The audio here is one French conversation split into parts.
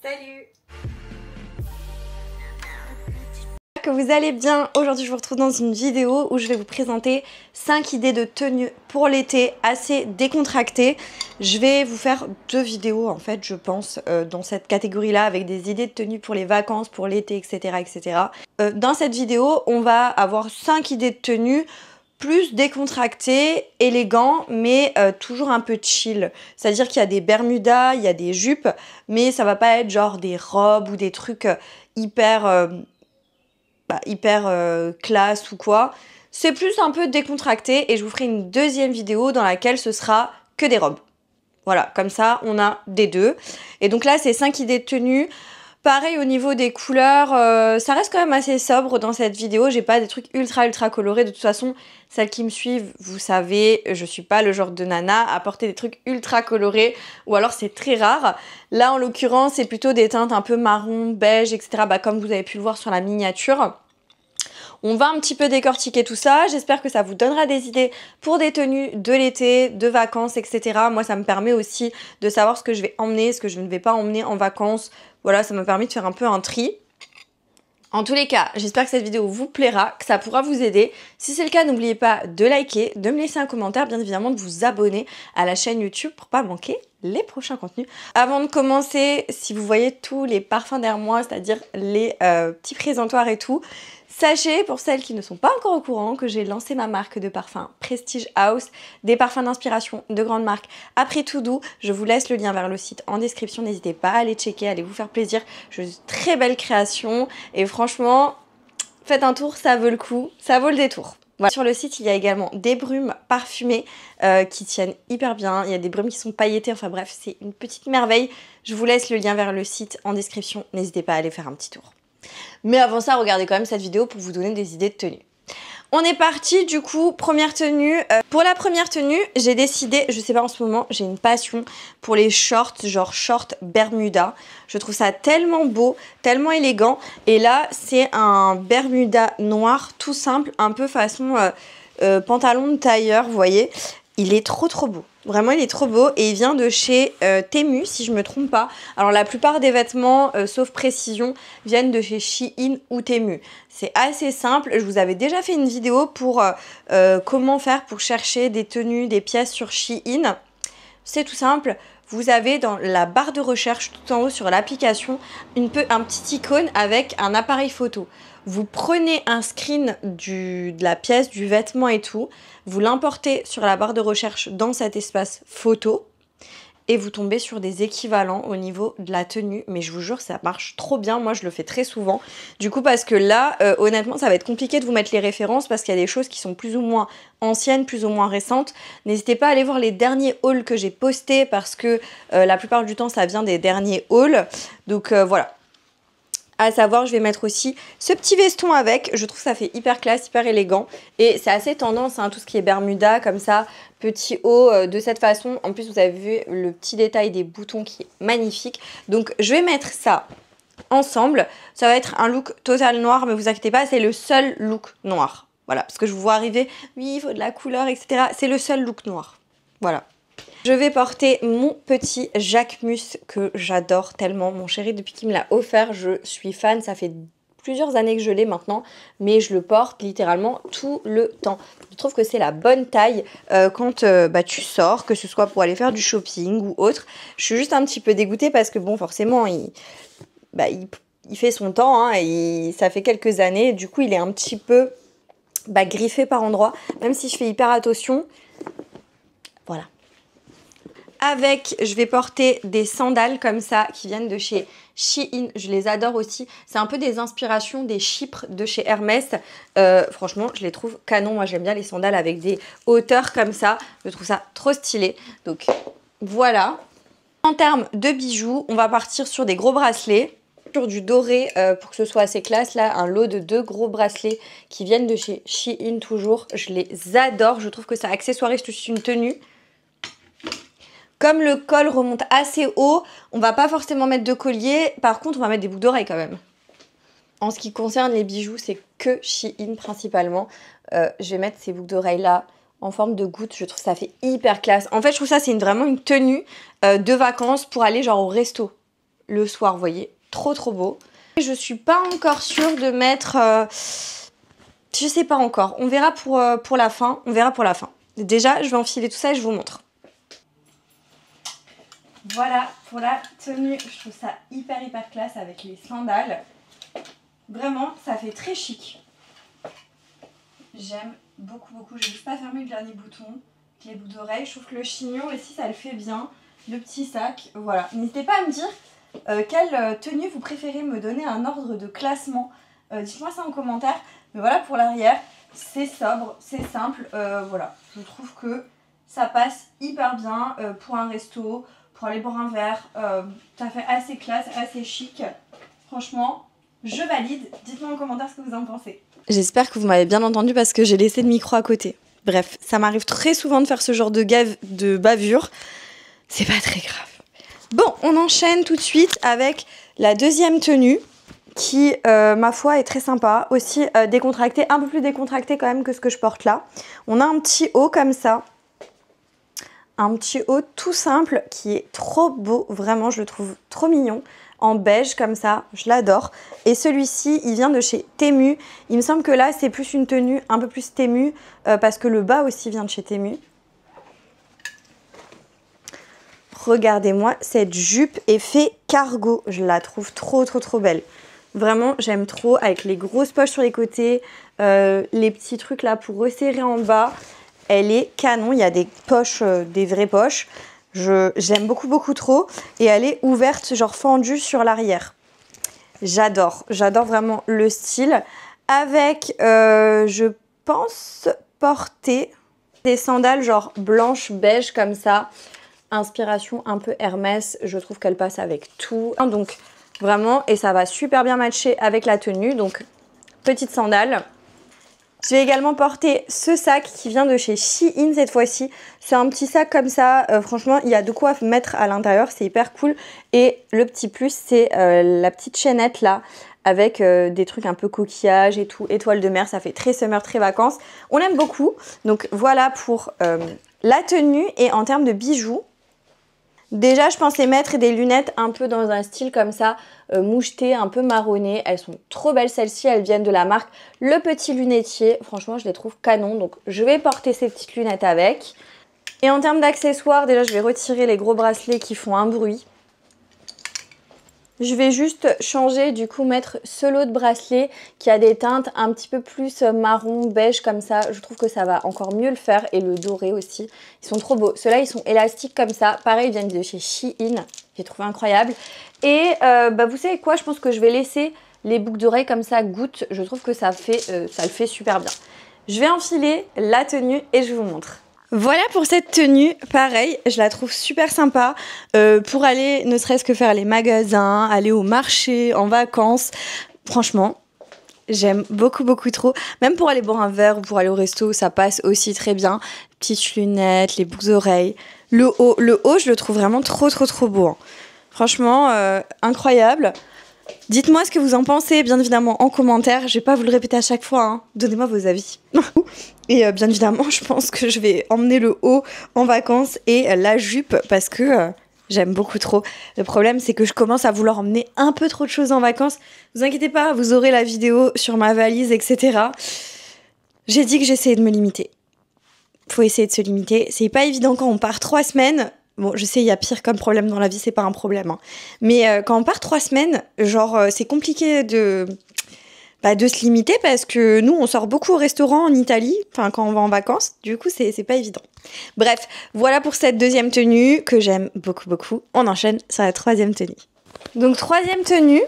Salut! Que vous allez bien. Aujourd'hui je vous retrouve dans une vidéo où je vais vous présenter 5 idées de tenues pour l'été assez décontractées. Je vais vous faire 2 vidéos en fait je pense dans cette catégorie là avec des idées de tenues pour les vacances, pour l'été, etc. etc. Dans cette vidéo on va avoir 5 idées de tenues plus décontractées, élégants, mais toujours un peu chill. C'est-à-dire qu'il y a des bermudas, il y a des jupes, mais ça va pas être genre des robes ou des trucs hyper classe ou quoi. C'est plus un peu décontracté et je vous ferai une deuxième vidéo dans laquelle ce sera que des robes. Voilà, comme ça on a des deux. Et donc là c'est 5 idées de tenue. Pareil au niveau des couleurs, ça reste quand même assez sobre dans cette vidéo. J'ai pas des trucs ultra colorés. De toute façon, celles qui me suivent, vous savez, je suis pas le genre de nana à porter des trucs ultra colorés. Ou alors c'est très rare. Là en l'occurrence, c'est plutôt des teintes un peu marron, beige, etc. Comme vous avez pu le voir sur la miniature. On va un petit peu décortiquer tout ça. J'espère que ça vous donnera des idées pour des tenues de l'été, de vacances, etc. Moi, ça me permet aussi de savoir ce que je vais emmener, ce que je ne vais pas emmener en vacances. Voilà, ça m'a permis de faire un peu un tri. En tous les cas, j'espère que cette vidéo vous plaira, que ça pourra vous aider. Si c'est le cas, n'oubliez pas de liker, de me laisser un commentaire, bien évidemment de vous abonner à la chaîne YouTube pour pas manquer les prochains contenus. Avant de commencer, si vous voyez tous les parfums derrière moi, c'est-à-dire les petits présentoirs et tout, sachez, pour celles qui ne sont pas encore au courant, que j'ai lancé ma marque de parfums Prestige House, des parfums d'inspiration de grandes marques après tout doux. Je vous laisse le lien vers le site en description, n'hésitez pas à aller checker, allez vous faire plaisir. Je suis très belle création et franchement, faites un tour, ça vaut le coup, ça vaut le détour. Voilà. Sur le site, il y a également des brumes parfumées qui tiennent hyper bien. Il y a des brumes qui sont pailletées, enfin bref, c'est une petite merveille. Je vous laisse le lien vers le site en description, n'hésitez pas à aller faire un petit tour. Mais avant ça, regardez quand même cette vidéo pour vous donner des idées de tenue. On est parti du coup, première tenue. Pour la première tenue, j'ai décidé, je sais pas en ce moment, j'ai une passion pour les shorts, genre shorts bermuda. Je trouve ça tellement beau, tellement élégant. Et là, c'est un bermuda noir tout simple, un peu façon pantalon de tailleur, vous voyez. Il est trop beau. Vraiment, il est trop beau et il vient de chez Temu, si je me trompe pas. Alors, la plupart des vêtements, sauf précision, viennent de chez Shein ou Temu. C'est assez simple. Je vous avais déjà fait une vidéo pour comment faire pour chercher des tenues, des pièces sur Shein. C'est tout simple. Vous avez dans la barre de recherche tout en haut sur l'application un petit icône avec un appareil photo. Vous prenez un screen de la pièce, du vêtement et tout, vous l'importez sur la barre de recherche dans cet espace photo et vous tombez sur des équivalents au niveau de la tenue. Mais je vous jure, ça marche trop bien. Moi, je le fais très souvent. Du coup, parce que là, honnêtement, ça va être compliqué de vous mettre les références parce qu'il y a des choses qui sont plus ou moins anciennes, plus ou moins récentes. N'hésitez pas à aller voir les derniers hauls que j'ai postés parce que la plupart du temps, ça vient des derniers hauls. Donc voilà. À savoir, je vais mettre aussi ce petit veston avec. Je trouve que ça fait hyper classe, hyper élégant. Et c'est assez tendance, hein, tout ce qui est bermuda, comme ça, petit haut de cette façon. En plus, vous avez vu le petit détail des boutons qui est magnifique. Donc, je vais mettre ça ensemble. Ça va être un look total noir, mais vous inquiétez pas, c'est le seul look noir. Voilà, parce que je vous vois arriver, oui, il faut de la couleur, etc. C'est le seul look noir. Voilà. Je vais porter mon petit Jacquemus que j'adore tellement. Mon chéri, depuis qu'il me l'a offert, je suis fan. Ça fait plusieurs années que je l'ai maintenant, mais je le porte littéralement tout le temps. Je trouve que c'est la bonne taille quand tu sors, que ce soit pour aller faire du shopping ou autre. Je suis juste un petit peu dégoûtée parce que bon, forcément, il fait son temps, hein, et ça fait quelques années. Du coup, il est un petit peu griffé par endroits, même si je fais hyper attention. Voilà. Avec, je vais porter des sandales comme ça qui viennent de chez Shein. Je les adore aussi. C'est un peu des inspirations des chypres de chez Hermès. Franchement, je les trouve canon. Moi, j'aime bien les sandales avec des hauteurs comme ça. Je trouve ça trop stylé. Donc, voilà. En termes de bijoux, on va partir sur des gros bracelets. Sur du doré pour que ce soit assez classe. Là, un lot de 2 gros bracelets qui viennent de chez Shein toujours. Je les adore. Je trouve que ça accessoirise toute une tenue. Comme le col remonte assez haut, on va pas forcément mettre de collier. Par contre, on va mettre des boucles d'oreilles quand même. En ce qui concerne les bijoux, c'est que Shein principalement. Je vais mettre ces boucles d'oreilles là en forme de goutte. Je trouve que ça fait hyper classe. En fait, je trouve ça c'est vraiment une tenue de vacances pour aller genre au resto. le soir, vous voyez, trop beau. Je suis pas encore sûre de mettre... je sais pas encore, on verra pour la fin, Déjà, je vais enfiler tout ça et je vous montre. Voilà pour la tenue, je trouve ça hyper classe avec les sandales. Vraiment, ça fait très chic. J'aime beaucoup. Je vais juste pas fermer le dernier bouton. Les boucles d'oreilles, je trouve que le chignon aussi, ça le fait bien. Le petit sac, voilà. N'hésitez pas à me dire quelle tenue vous préférez, me donner un ordre de classement. Dites-moi ça en commentaire. Mais voilà pour l'arrière, c'est sobre, c'est simple. Voilà, je trouve que ça passe hyper bien pour un resto, pour aller boire un verre. Ça fait assez classe, assez chic. Franchement, je valide. Dites-moi en commentaire ce que vous en pensez. J'espère que vous m'avez bien entendu parce que j'ai laissé le micro à côté. Bref, ça m'arrive très souvent de faire ce genre de bavure. C'est pas très grave. Bon, on enchaîne tout de suite avec la deuxième tenue qui, ma foi, est très sympa. Aussi décontractée, un peu plus décontractée quand même que ce que je porte là. On a un petit haut comme ça. Un petit haut tout simple qui est trop beau. Vraiment, je le trouve trop mignon. En beige comme ça, je l'adore. Et celui-ci, il vient de chez Temu. Il me semble que là, c'est plus une tenue un peu plus Temu parce que le bas aussi vient de chez Temu. Regardez-moi cette jupe effet cargo. Je la trouve trop belle. Vraiment, j'aime trop avec les grosses poches sur les côtés, les petits trucs là pour resserrer en bas. Elle est canon. Il y a des poches, des vraies poches. J'aime beaucoup trop et elle est ouverte, genre fendue sur l'arrière. J'adore vraiment le style. Avec, je pense, porter des sandales genre blanches, beige comme ça. Inspiration un peu Hermès, je trouve qu'elle passe avec tout. Donc vraiment, et ça va super bien matcher avec la tenue. Donc petite sandale. Je vais également porter ce sac qui vient de chez Shein cette fois-ci. C'est un petit sac comme ça. Franchement, il y a de quoi mettre à l'intérieur. C'est hyper cool. Et le petit plus, c'est la petite chaînette là avec des trucs un peu coquillages et tout. Étoile de mer, ça fait très summer, très vacances. On aime beaucoup. Donc voilà pour la tenue. Et en termes de bijoux, déjà, je pensais mettre des lunettes un peu dans un style comme ça, moucheté, un peu marronné. Elles sont trop belles celles-ci, elles viennent de la marque Le Petit Lunetier. Franchement, je les trouve canon, donc je vais porter ces petites lunettes avec. Et en termes d'accessoires, déjà, je vais retirer les gros bracelets qui font un bruit. Je vais juste changer, du coup, mettre ce lot de bracelets qui a des teintes un petit peu plus marron, beige comme ça. Je trouve que ça va encore mieux le faire. Et le doré aussi. Ils sont trop beaux. Ceux-là, ils sont élastiques comme ça. Pareil, ils viennent de chez Shein. J'ai trouvé incroyable. Et vous savez quoi? Je pense que je vais laisser les boucles d'oreilles comme ça gouttes. Je trouve que ça le fait super bien. Je vais enfiler la tenue et je vous montre. Voilà pour cette tenue, pareil, je la trouve super sympa pour aller ne serait-ce que faire les magasins, aller au marché, en vacances. Franchement, j'aime beaucoup trop. Même pour aller boire un verre ou pour aller au resto, ça passe aussi très bien. Petites lunettes, les boucles d'oreilles. Le haut, je le trouve vraiment trop beau. Hein. Franchement, incroyable. Dites-moi ce que vous en pensez, bien évidemment, en commentaire. Je vais pas vous le répéter à chaque fois, hein. Donnez-moi vos avis. Et bien évidemment, je pense que je vais emmener le haut en vacances et la jupe parce que j'aime beaucoup trop. Le problème, c'est que je commence à vouloir emmener un peu trop de choses en vacances. Vous inquiétez pas, vous aurez la vidéo sur ma valise, etc. J'ai dit que j'essayais de me limiter. Faut essayer de se limiter. C'est pas évident quand on part 3 semaines. Bon, je sais, il y a pire comme problème dans la vie, c'est pas un problème. Hein. Mais quand on part 3 semaines, genre, c'est compliqué de se limiter parce que nous, on sort beaucoup au restaurant en Italie, enfin, quand on va en vacances. Du coup, c'est pas évident. Bref, voilà pour cette deuxième tenue que j'aime beaucoup. On enchaîne sur la troisième tenue. Donc, troisième tenue,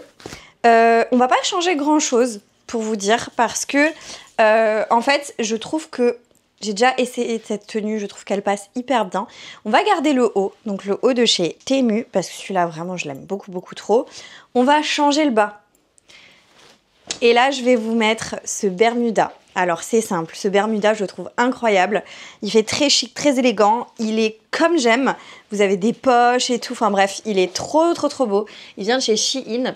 on va pas changer grand-chose pour vous dire parce que, en fait, je trouve que j'ai déjà essayé cette tenue, je trouve qu'elle passe hyper bien. On va garder le haut, donc le haut de chez Temu, parce que celui-là, vraiment, je l'aime beaucoup trop. On va changer le bas. Et là, je vais vous mettre ce Bermuda. Alors, c'est simple, ce Bermuda, je le trouve incroyable. Il fait très chic, très élégant. Il est comme j'aime. Vous avez des poches et tout. Enfin bref, il est trop beau. Il vient de chez Shein.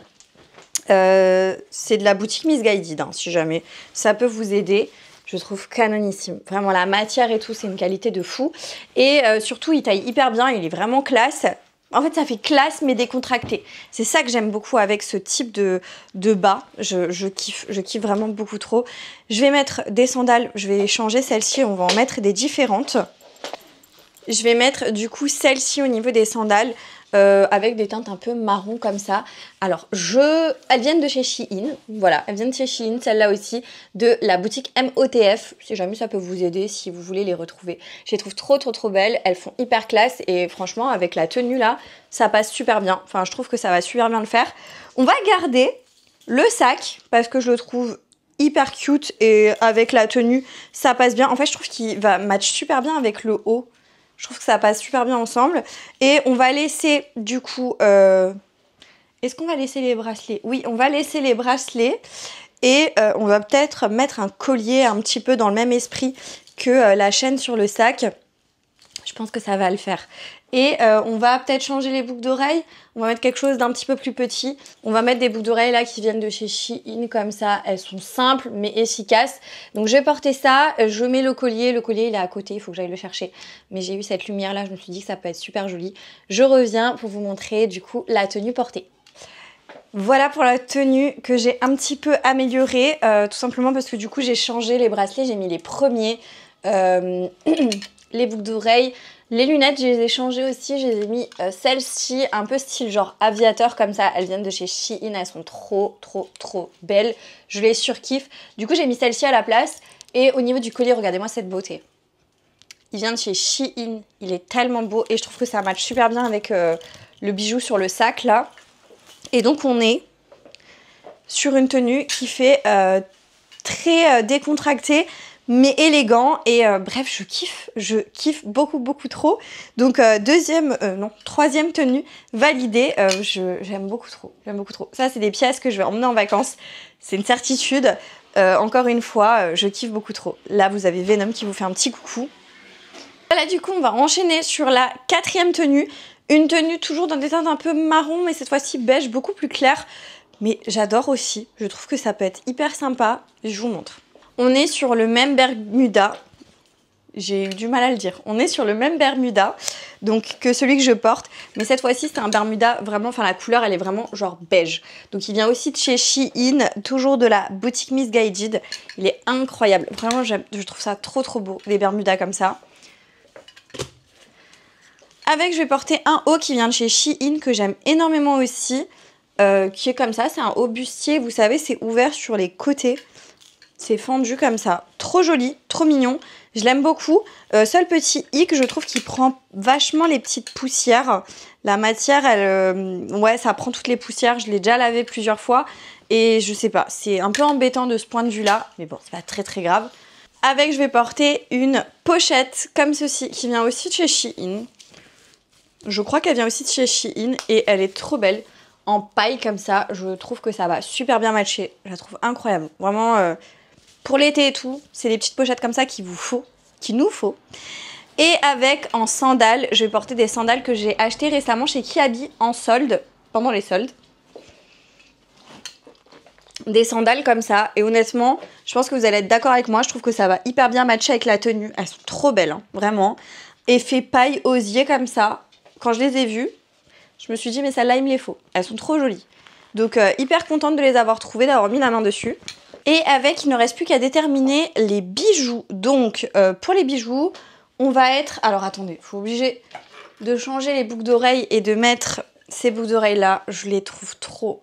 C'est de la boutique Missguided, hein, si jamais ça peut vous aider. Je trouve canonissime. Vraiment, la matière et tout, c'est une qualité de fou. Et surtout, il taille hyper bien. Il est vraiment classe. En fait, ça fait classe mais décontracté. C'est ça que j'aime beaucoup avec ce type de bas. Je kiffe vraiment beaucoup trop. Je vais mettre des sandales, je vais changer celle-ci, on va en mettre des différentes. Je vais mettre du coup celle-ci au niveau des sandales avec des teintes un peu marron comme ça. Alors, elles viennent de chez Shein. Voilà, elles viennent de chez Shein, celle-là aussi, de la boutique MOTF. Si jamais ça peut vous aider, si vous voulez les retrouver. Je les trouve trop belles. Elles font hyper classe et franchement, avec la tenue là, ça passe super bien. Enfin, je trouve que ça va super bien le faire. On va garder le sac parce que je le trouve hyper cute et avec la tenue, ça passe bien. En fait, je trouve qu'il va match super bien avec le haut. Je trouve que ça passe super bien ensemble. Et on va laisser du coup... Est-ce qu'on va laisser les bracelets? Oui, on va laisser les bracelets. Et on va peut-être mettre un collier un petit peu dans le même esprit que la chaîne sur le sac. Je pense que ça va le faire. Et on va peut-être changer les boucles d'oreilles. On va mettre quelque chose d'un petit peu plus petit. On va mettre des boucles d'oreilles là qui viennent de chez Shein comme ça. Elles sont simples mais efficaces. Donc je vais porter ça. Je mets le collier. Le collier il est à côté. Il faut que j'aille le chercher. Mais j'ai eu cette lumière là. Je me suis dit que ça peut être super joli. Je reviens pour vous montrer du coup la tenue portée. Voilà pour la tenue que j'ai un petit peu améliorée. Tout simplement parce que du coup j'ai changé les bracelets. J'ai mis les premiers. Les boucles d'oreilles. Les lunettes, je les ai changées aussi. Je les ai mis celles-ci, un peu style genre aviateur comme ça. Elles viennent de chez Shein. Elles sont trop belles. Je les surkiffe. Du coup, j'ai mis celle-ci à la place. Et au niveau du collier, regardez-moi cette beauté. Il vient de chez Shein. Il est tellement beau. Et je trouve que ça match super bien avec le bijou sur le sac là. Et donc, on est sur une tenue qui fait très décontractée. Mais élégant et bref je kiffe beaucoup trop. Donc troisième tenue validée. J'aime beaucoup trop, ça c'est des pièces que je vais emmener en vacances, c'est une certitude. Encore une fois je kiffe beaucoup trop. Là vous avez Venom qui vous fait un petit coucou. Voilà, du coup on va enchaîner sur la quatrième tenue, une tenue toujours dans des teintes un peu marron mais cette fois-ci beige, beaucoup plus clair, mais j'adore aussi, je trouve que ça peut être hyper sympa. Je vous montre. On est sur le même Bermuda, j'ai eu du mal à le dire, on est sur le même Bermuda donc, que celui que je porte, mais cette fois-ci c'est un Bermuda vraiment, enfin la couleur elle est vraiment genre beige. Donc il vient aussi de chez Shein, toujours de la boutique Missguided, il est incroyable, vraiment je trouve ça trop beau, des Bermudas comme ça. Avec je vais porter un haut qui vient de chez Shein que j'aime énormément aussi, qui est comme ça, c'est un haut bustier, vous savez c'est ouvert sur les côtés. C'est fendu comme ça. Trop joli, trop mignon. Je l'aime beaucoup. Seul petit hic, je trouve qu'il prend vachement les petites poussières. La matière, ouais, ça prend toutes les poussières. Je l'ai déjà lavé plusieurs fois. Et je sais pas, c'est un peu embêtant de ce point de vue-là. Mais bon, c'est pas très grave. Avec, je vais porter une pochette comme ceci, qui vient aussi de chez Shein. Je crois qu'elle vient aussi de chez Shein. Et elle est trop belle. En paille comme ça, je trouve que ça va super bien matcher. Je la trouve incroyable. Vraiment... Pour l'été et tout, c'est des petites pochettes comme ça qu'il nous faut. Et avec en sandales, je vais porter des sandales que j'ai achetées récemment chez Kiabi en solde, pendant les soldes. Des sandales comme ça. Et honnêtement, je pense que vous allez être d'accord avec moi. Je trouve que ça va hyper bien matcher avec la tenue. Elles sont trop belles, hein, vraiment. Effet paille osier comme ça. Quand je les ai vues, je me suis dit, mais celles-là, il me les faut. Elles sont trop jolies. Donc, hyper contente de les avoir trouvées, d'avoir mis la main dessus. Et avec, il ne reste plus qu'à déterminer les bijoux. Donc, pour les bijoux, on va être... Alors, attendez, il faut obliger de changer les boucles d'oreilles et de mettre ces boucles d'oreilles-là. Je les trouve trop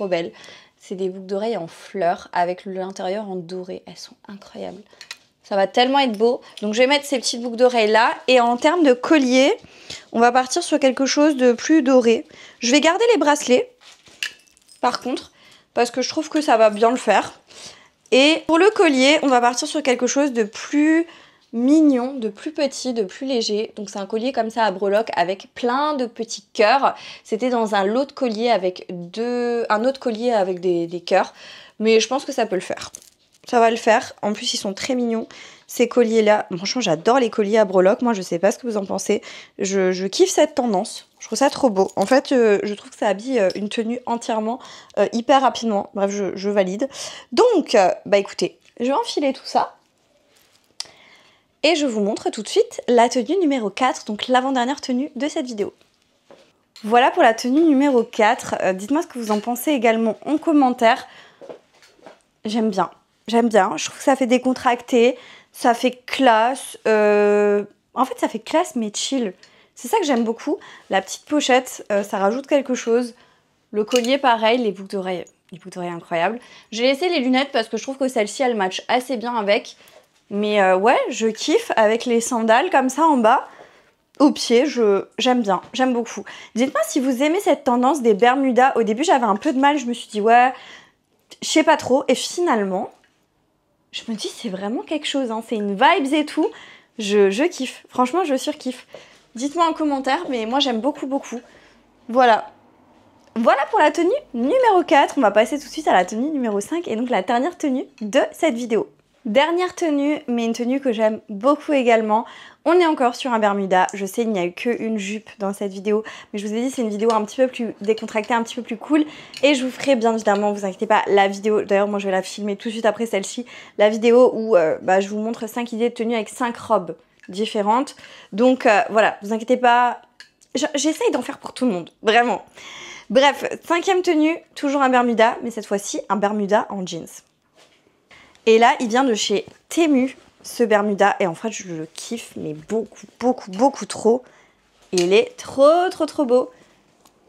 belles. C'est des boucles d'oreilles en fleurs avec l'intérieur en doré. Elles sont incroyables. Ça va tellement être beau. Donc, je vais mettre ces petites boucles d'oreilles-là. Et en termes de collier, on va partir sur quelque chose de plus doré. Je vais garder les bracelets, par contre, parce que je trouve que ça va bien le faire. Et pour le collier, on va partir sur quelque chose de plus mignon, de plus petit, de plus léger. Donc c'est un collier comme ça à breloques avec plein de petits cœurs. C'était dans un lot de colliers avec un autre collier avec des cœurs. Mais je pense que ça peut le faire. Ça va le faire. En plus, ils sont très mignons, ces colliers-là. Franchement, j'adore les colliers à breloques. Moi, je sais pas ce que vous en pensez. Je kiffe cette tendance. Je trouve ça trop beau. En fait, je trouve que ça habille une tenue entièrement hyper rapidement. Bref, je valide. Donc, bah écoutez, je vais enfiler tout ça. Et je vous montre tout de suite la tenue numéro 4, donc l'avant-dernière tenue de cette vidéo. Voilà pour la tenue numéro 4. Dites-moi ce que vous en pensez également en commentaire. J'aime bien. J'aime bien. Je trouve que ça fait décontracté. Ça fait classe. En fait, ça fait classe mais chill. C'est ça que j'aime beaucoup. La petite pochette, ça rajoute quelque chose. Le collier, pareil. Les boucles d'oreilles incroyables. J'ai laissé les lunettes parce que je trouve que celle-ci, elle match assez bien avec. Mais ouais, je kiffe avec les sandales comme ça en bas. Au pied, j'aime bien, j'aime beaucoup. Dites-moi si vous aimez cette tendance des Bermudas. Au début, j'avais un peu de mal, je me suis dit, ouais, je sais pas trop. Et finalement, je me dis, c'est vraiment quelque chose, hein. C'est une vibes et tout. Je kiffe, franchement, je surkiffe. Dites-moi en commentaire, mais moi, j'aime beaucoup, beaucoup. Voilà. Voilà pour la tenue numéro 4. On va passer tout de suite à la tenue numéro 5 et donc la dernière tenue de cette vidéo. Dernière tenue, mais une tenue que j'aime beaucoup également. On est encore sur un Bermuda. Je sais, il n'y a eu qu'une jupe dans cette vidéo, mais je vous ai dit, c'est une vidéo un petit peu plus décontractée, un petit peu plus cool. Et je vous ferai bien évidemment, vous inquiétez pas, la vidéo. D'ailleurs, moi, je vais la filmer tout de suite après celle-ci. La vidéo où je vous montre 5 idées de tenue avec 5 robes différentes. Donc voilà, vous inquiétez pas. J'essaye d'en faire pour tout le monde, vraiment. Bref, 5e tenue, toujours un Bermuda, mais cette fois-ci, un Bermuda en jeans. Et là, il vient de chez Temu, ce Bermuda. Et en fait, je le kiffe, mais beaucoup, beaucoup, beaucoup trop. Et il est trop, trop, trop beau.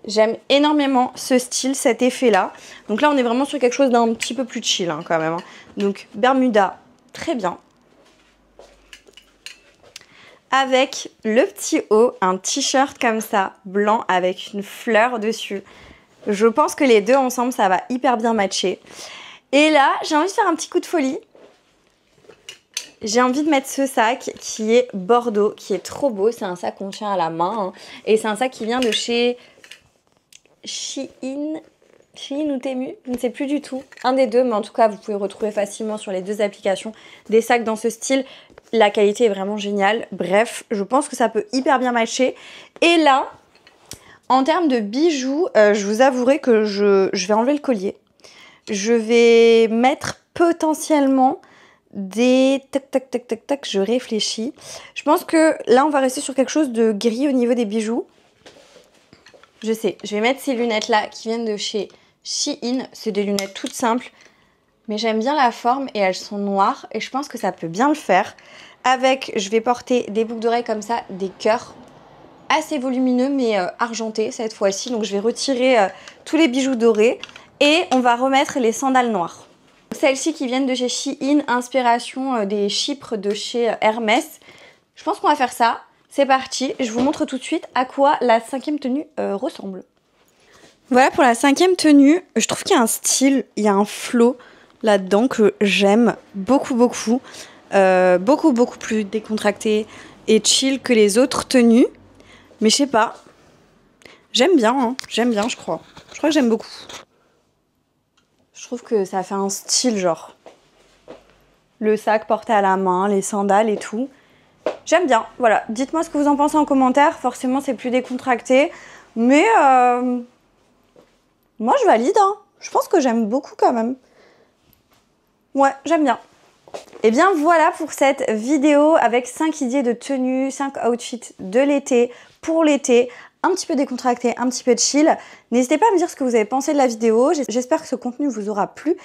J'aime énormément ce style, cet effet-là. Donc là, on est vraiment sur quelque chose d'un petit peu plus chill, hein, quand même. Donc, Bermuda, très bien. Avec le petit haut, un t-shirt comme ça, blanc, avec une fleur dessus. Je pense que les deux ensemble, ça va hyper bien matcher. Et là, j'ai envie de faire un petit coup de folie. J'ai envie de mettre ce sac qui est bordeaux, qui est trop beau. C'est un sac qu'on tient à la main. Hein. Et c'est un sac qui vient de chez Shein ou Temu, je ne sais plus du tout. Un des deux, mais en tout cas, vous pouvez retrouver facilement sur les deux applications des sacs dans ce style. La qualité est vraiment géniale. Bref, je pense que ça peut hyper bien matcher. Et là, en termes de bijoux, je vous avouerai que je vais enlever le collier. Je vais mettre potentiellement des... Tac, je réfléchis. Je pense que là, on va rester sur quelque chose de gris au niveau des bijoux. Je sais, je vais mettre ces lunettes-là qui viennent de chez Shein. C'est des lunettes toutes simples, mais j'aime bien la forme et elles sont noires. Et je pense que ça peut bien le faire. Avec, je vais porter des boucles d'oreilles comme ça, des cœurs assez volumineux, mais argentés cette fois-ci. Donc, je vais retirer tous les bijoux dorés. Et on va remettre les sandales noires. Celles-ci qui viennent de chez Shein, inspiration des chypres de chez Hermès. Je pense qu'on va faire ça. C'est parti, je vous montre tout de suite à quoi la 5e tenue ressemble. Voilà pour la 5e tenue. Je trouve qu'il y a un style, il y a un flow là-dedans que j'aime beaucoup, beaucoup. Beaucoup plus décontracté et chill que les autres tenues. Mais je sais pas. J'aime bien, hein. J'aime bien, je crois. Je crois que j'aime beaucoup. Je trouve que ça fait un style, genre. Le sac porté à la main, les sandales et tout. J'aime bien, voilà. Dites-moi ce que vous en pensez en commentaire. Forcément, c'est plus décontracté. Mais moi, je valide. Hein. Je pense que j'aime beaucoup quand même. Ouais, j'aime bien. Et bien voilà pour cette vidéo avec 5 idées de tenue, 5 outfits de l'été, pour l'été. Un petit peu décontracté, un petit peu chill. N'hésitez pas à me dire ce que vous avez pensé de la vidéo. J'espère que ce contenu vous aura plu.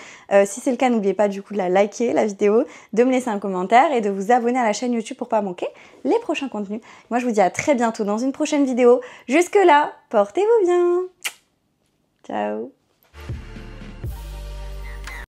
Si c'est le cas, n'oubliez pas du coup de la liker, la vidéo, de me laisser un commentaire et de vous abonner à la chaîne YouTube pour pas manquer les prochains contenus. Moi, je vous dis à très bientôt dans une prochaine vidéo. Jusque là, portez-vous bien. Ciao.